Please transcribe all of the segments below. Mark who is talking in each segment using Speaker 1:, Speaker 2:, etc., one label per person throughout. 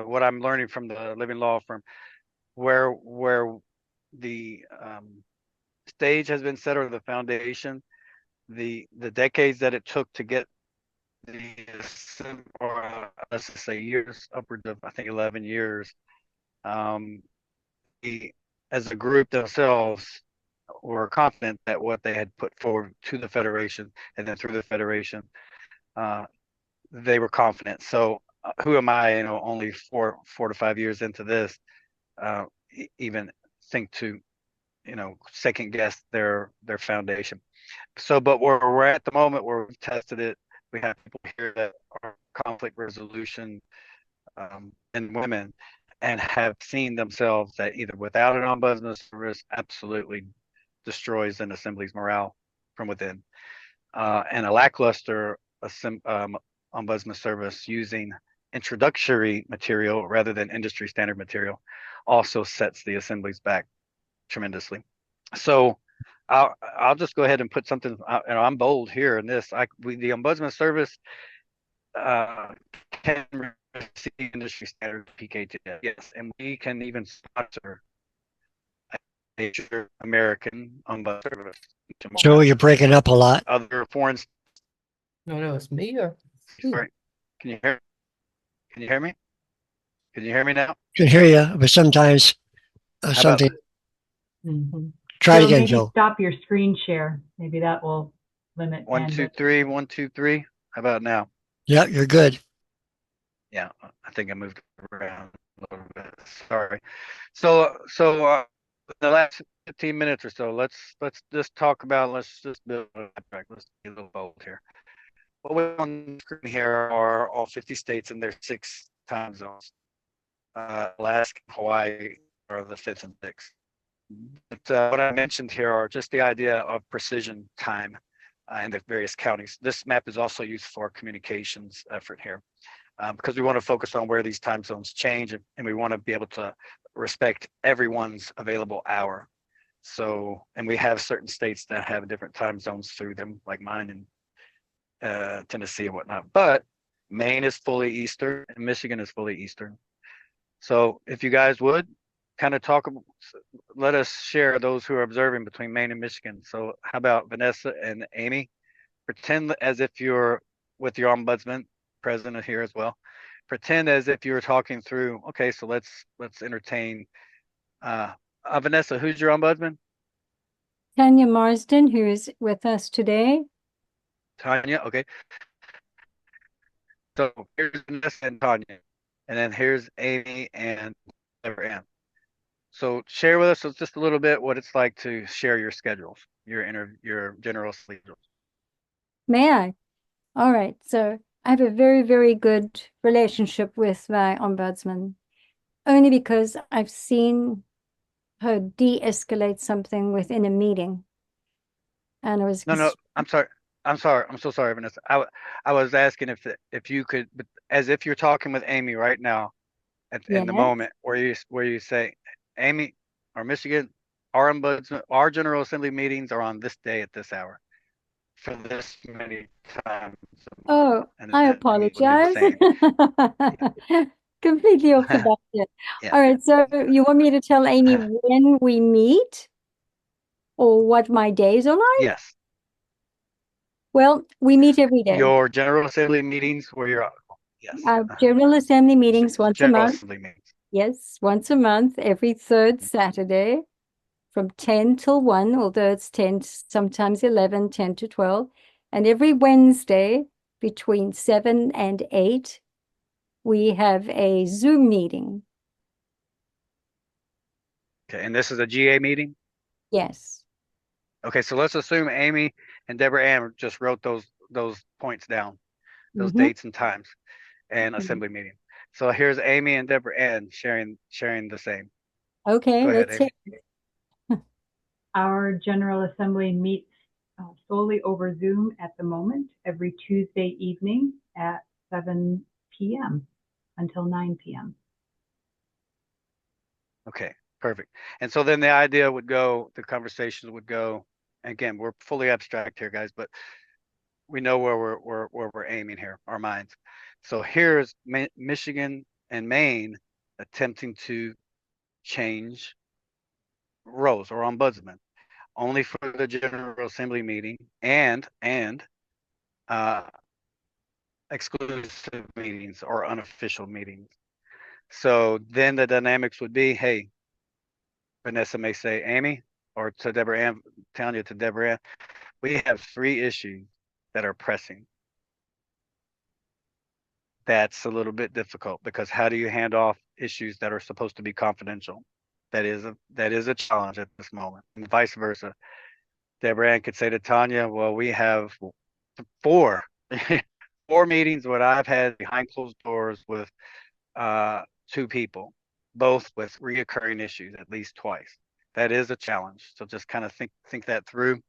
Speaker 1: what I'm learning from the Living Law firm, where the stage has been set, or the foundation, the decades that it took to get the or let's just say years, upwards of I think 11 years. Um, the, as a group themselves were confident that what they had put forward to the federation and then through the federation, uh, they were confident. So who am I? Only 4 to 5 years into this, even think to second guess their foundation. So, but where we're at the moment, where we've tested it, we have people here that are conflict resolution, and women, and have seen themselves that either without an ombudsman service absolutely destroys an assembly's morale from within, and a lackluster ombudsman service using introductory material rather than industry standard material also sets the assemblies back tremendously. So I'll just go ahead and put something. I'm bold here in this. The ombudsman service can receive industry standard PKTS, yes, and we can even sponsor a major American ombudsman service.
Speaker 2: Joe, you're breaking up a lot.
Speaker 1: Other foreign.
Speaker 3: No, no, it's me or
Speaker 1: Sorry, can you hear? Can you hear me? Can you hear me now?
Speaker 2: Can hear you, but sometimes
Speaker 1: How about
Speaker 2: something.
Speaker 4: Mm-hmm.
Speaker 2: Try it again,
Speaker 4: maybe
Speaker 2: Joe.
Speaker 4: stop your screen share. Maybe that will limit.
Speaker 1: 1 2 3 1 2 3? How about now?
Speaker 2: Yeah, you're good.
Speaker 1: Yeah, I think I moved around a little bit. Sorry. So the last 15 minutes or so, let's just talk about. Let's just build a backtrack. Let's be a little bold here. What we on the screen here are all 50 states and their 6 time zones. Alaska and Hawaii are the 5th and 6th. But what I mentioned here are just the idea of precision time in the various counties. This map is also used for communications effort here, because we want to focus on where these time zones change, and we want to be able to respect everyone's available hour. So, and we have certain states that have different time zones through them, like mine in Tennessee and whatnot. But Maine is fully Eastern and Michigan is fully Eastern. So if you guys would kind of talk, let us share those who are observing between Maine and Michigan. So how about Vanessa and Amy? Pretend as if you're with your ombudsman president here as well. Pretend as if you were talking through. Okay, so let's entertain. Vanessa, who's your ombudsman?
Speaker 5: Tanya Marsden, who is with us today.
Speaker 1: Tanya. Okay. So here's Vanessa and Tanya, and then here's Amy and Debra-Ann. So share with us just a little bit what it's like to share your schedules, your general schedules.
Speaker 5: May I? All right. So I have a very, very good relationship with my ombudsman, only because I've seen her de-escalate something within a meeting. And it was
Speaker 1: No, I'm sorry. I'm so sorry, Vanessa. I was asking if you could, but as if you're talking with Amy right now, in the moment where you say, Amy or Michigan, our ombudsman, our General Assembly meetings are on this day at this hour for this many times.
Speaker 5: Oh, I apologize. Completely off the budget.
Speaker 1: Yeah.
Speaker 5: All right. So you want me to tell Amy when we meet or what my days are like?
Speaker 1: Yes.
Speaker 5: Well, we meet every day.
Speaker 1: Your General Assembly meetings where you're, yes.
Speaker 5: Our General Assembly meetings once a
Speaker 1: General
Speaker 5: month.
Speaker 1: Assembly meetings.
Speaker 5: Yes, once a month, every third Saturday from 10 till 1, although it's 10, sometimes 11, 10 to 12. And every Wednesday between 7 and 8, we have a Zoom meeting.
Speaker 1: Okay, and this is a GA meeting?
Speaker 5: Yes.
Speaker 1: Okay, so let's assume Amy and Debra-Ann just wrote those points down, those dates and times, and assembly meeting. So here's Amy and Debra-Ann sharing the same.
Speaker 5: Okay, let's hear
Speaker 4: it. Our General Assembly meets solely over Zoom at the moment every Tuesday evening at 7 p.m. until 9 p.m.
Speaker 1: Okay, perfect. And so then the idea would go, the conversations would go. Again, we're fully abstract here, guys, but we know where we're aiming here, our minds. So here's Michigan in Maine attempting to change roles or ombudsman only for the General Assembly meeting and uh, exclusive meetings or unofficial meetings. So then the dynamics would be, hey, Vanessa may say, Amy, or to Debra-Ann, Tanya to Debra-Ann, we have 3 issues that are pressing. That's a little bit difficult because how do you hand off issues that are supposed to be confidential? That is a challenge at this moment, and vice versa. Debra-Ann could say to Tanya, well, we have 4 4 meetings what I've had behind closed doors with 2 people, both with reoccurring issues at least twice. That is a challenge. So just kind of think that through.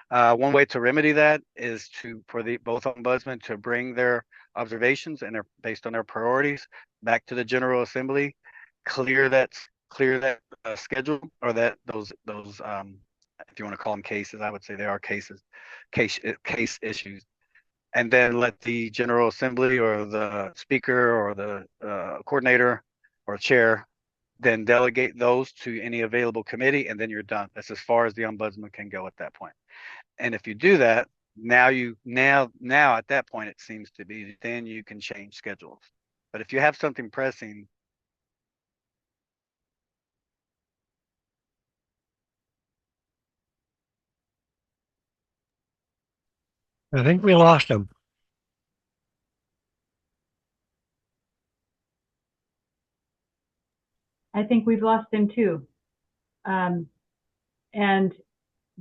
Speaker 1: One way to remedy that is for the both ombudsmen to bring their observations and their based on their priorities back to the General Assembly, clear that schedule or those if you want to call them cases, I would say they are case issues, and then let the General Assembly or the Speaker or the coordinator or chair then delegate those to any available committee, and then you're done. That's as far as the ombudsman can go at that point. And if you do that, now at that point it seems to be then you can change schedules. But if you have something pressing,
Speaker 2: I think we lost him.
Speaker 4: I think we've lost him too. And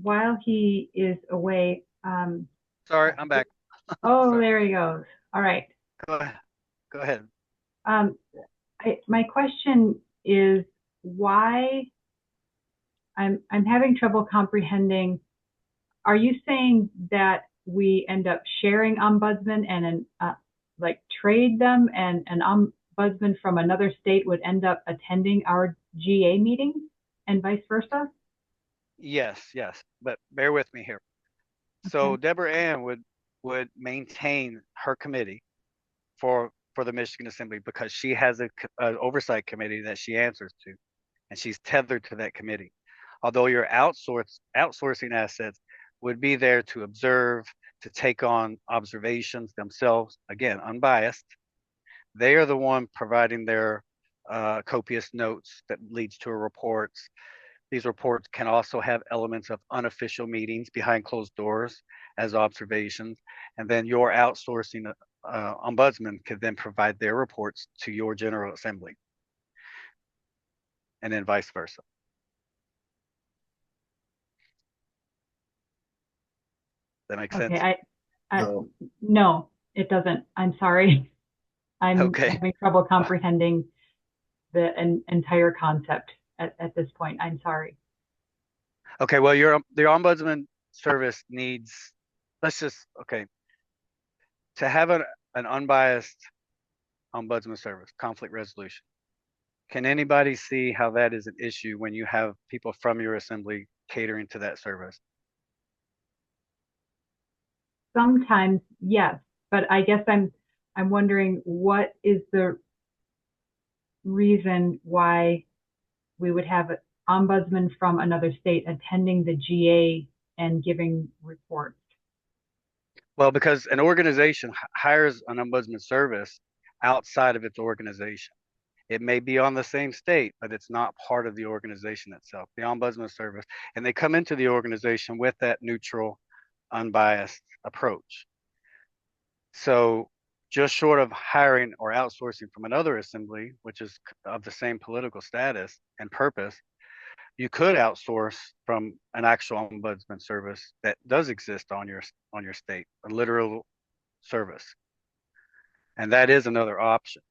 Speaker 4: while he is away,
Speaker 1: sorry, I'm back.
Speaker 4: oh,
Speaker 1: Sorry.
Speaker 4: there he goes. All right.
Speaker 1: Go ahead.
Speaker 4: My question is why I'm having trouble comprehending. Are you saying that we end up sharing ombudsman and like trade them, and an ombudsman from another state would end up attending our GA meetings and vice versa?
Speaker 1: Yes, but bear with me here. So Debra-Ann would maintain her committee for the Michigan Assembly because she has an oversight committee that she answers to, and she's tethered to that committee. Although your outsourcing assets would be there to observe, to take on observations themselves, again, unbiased. They are the one providing their copious notes that leads to reports. These reports can also have elements of unofficial meetings behind closed doors as observations. And then your outsourcing ombudsman could then provide their reports to your General Assembly. And then vice versa. That makes sense?
Speaker 4: No, it doesn't. I'm sorry. I'm having trouble comprehending the entire concept at this point. I'm sorry.
Speaker 1: Okay, well, the ombudsman service needs, to have an unbiased ombudsman service, conflict resolution. Can anybody see how that is an issue when you have people from your assembly catering to that service?
Speaker 4: Sometimes, yes, but I guess I'm wondering what is the reason why we would have an ombudsman from another state attending the GA and giving reports.
Speaker 1: Well, because an organization hires an ombudsman service outside of its organization. It may be on the same state, but it's not part of the organization itself, the ombudsman service. And they come into the organization with that neutral, unbiased approach. So just short of hiring or outsourcing from another assembly, which is of the same political status and purpose, you could outsource from an actual ombudsman service that does exist on your state, a literal service. And that is another option,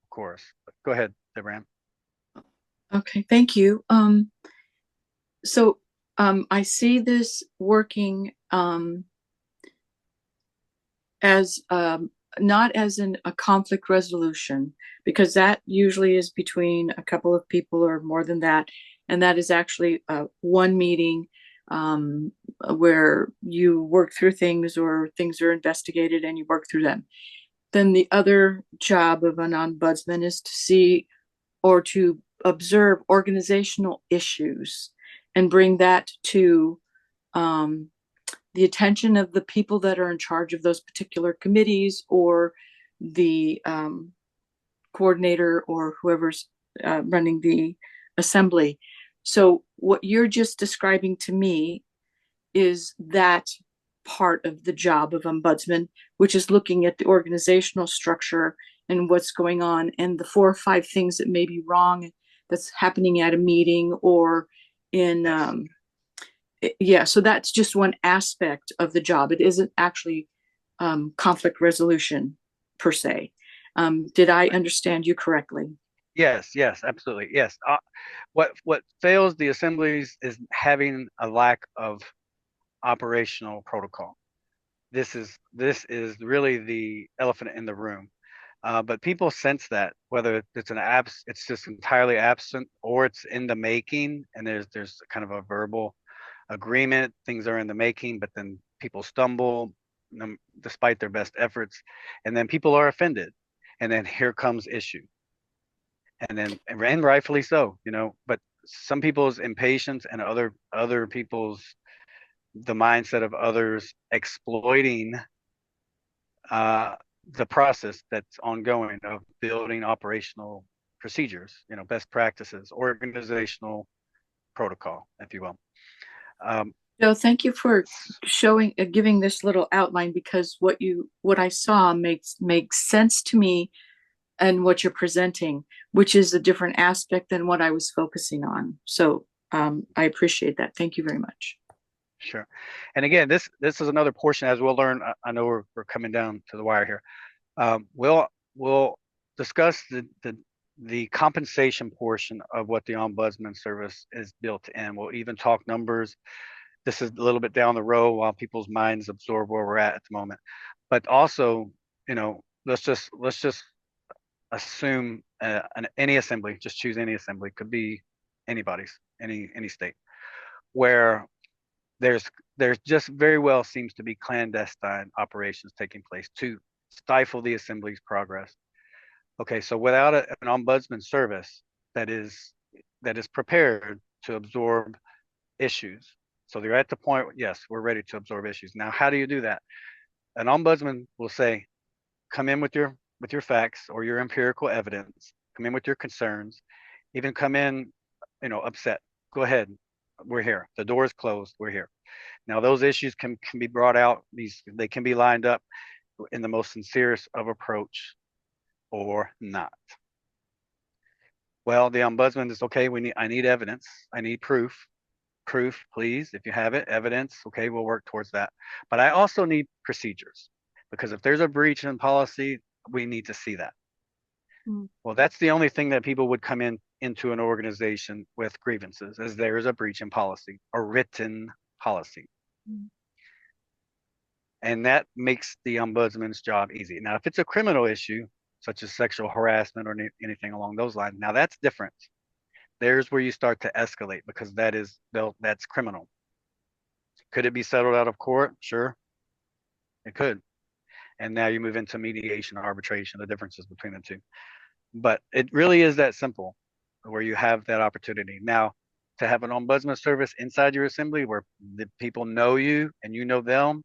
Speaker 1: of course. But go ahead, Debra-Ann.
Speaker 6: Okay, thank you. So I see this working as not as a conflict resolution, because that usually is between a couple of people or more than that. And that is actually one meeting where you work through things, or things are investigated and you work through them. then the other job of an ombudsman is to see or to observe organizational issues and bring that to the attention of the people that are in charge of those particular committees, or the coordinator, or whoever's running the assembly. So what you're just describing to me is that part of the job of ombudsman, which is looking at the organizational structure and what's going on, and the 4 or 5 things that may be wrong that's happening at a meeting or in yeah, so that's just one aspect of the job. It isn't actually conflict resolution per se. Did I understand you correctly?
Speaker 1: Yes, yes, absolutely. Yes. What fails the assemblies is having a lack of operational protocol. This is really the elephant in the room. But people sense that, whether it's just entirely absent, or it's in the making, and there's kind of a verbal agreement, things are in the making, but then people stumble despite their best efforts, and then people are offended, and then here comes issue, and rightfully so, but some people's impatience and other people's, the mindset of others exploiting the process that's ongoing of building operational procedures, best practices, organizational protocol, if you will.
Speaker 6: No, thank you for giving this little outline, because what I saw makes sense to me, and what you're presenting, which is a different aspect than what I was focusing on. So I appreciate that. Thank you very much.
Speaker 1: Sure. And again, this is another portion, as we'll learn. I know we're coming down to the wire here. We'll discuss the compensation portion of what the ombudsman service is built in. We'll even talk numbers. This is a little bit down the road while people's minds absorb where we're at the moment. But also, let's just assume any assembly, just choose any assembly, could be anybody's, any state, where there's just very well seems to be clandestine operations taking place to stifle the assembly's progress. Okay, so without an ombudsman service that is prepared to absorb issues, so they're at the point, yes, we're ready to absorb issues. Now, how do you do that? An ombudsman will say, come in with your facts or your empirical evidence, come in with your concerns, even come in, upset. Go ahead, we're here. The door is closed, we're here. Now, those issues can be brought out. They can be lined up in the most sincerest of approach, or not. Well, the ombudsman is okay. I need evidence. I need proof. Proof, please. If you have it, evidence. Okay, we'll work towards that. But I also need procedures, because if there's a breach in policy, we need to see that. Well, that's the only thing that people would come into an organization with grievances, is there is a breach in policy, a written policy. And that makes the ombudsman's job easy. Now, if it's a criminal issue, such as sexual harassment or anything along those lines, now that's different. There's where you start to escalate, because that's criminal. Could it be settled out of court? Sure, it could. And now you move into mediation or arbitration, the differences between the two. But it really is that simple, where you have that opportunity. Now, to have an ombudsman service inside your assembly where the people know you and you know them,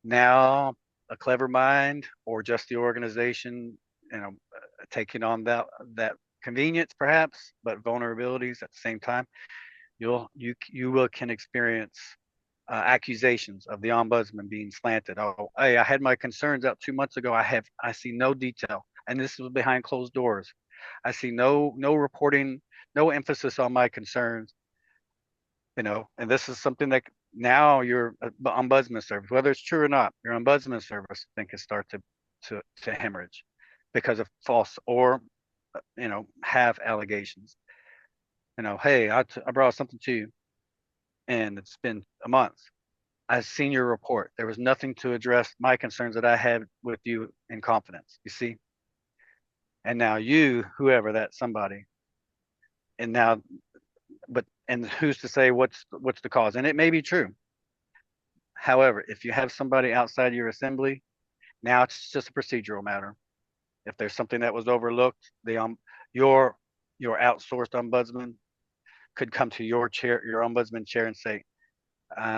Speaker 1: now a clever mind, or just the organization, taking on that convenience perhaps, but vulnerabilities at the same time, you can experience accusations of the ombudsman being slanted. Oh, hey, I had my concerns out 2 months ago. I see no detail, and this was behind closed doors. I see no reporting, no emphasis on my concerns. And this is something that now your ombudsman service, whether it's true or not, your ombudsman service, I think, can start to hemorrhage because of false or have allegations. Hey, I brought something to you, and it's been a month. I've seen your report. There was nothing to address my concerns that I had with you in confidence. You see, and now you, whoever that somebody, and now, and who's to say what's the cause? And it may be true. However, if you have somebody outside your assembly Now it's just a procedural matter. If there's something that was overlooked, your outsourced ombudsman could come to your chair, your ombudsman chair, and say,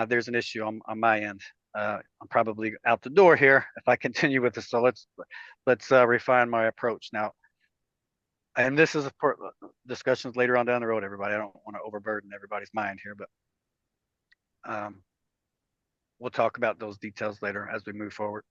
Speaker 1: there's an issue on my end. I'm probably out the door here if I continue with this. So let's refine my approach now. And this is for discussions later on down the road, everybody. I don't want to overburden everybody's mind here, but we'll talk about those details later as we move forward.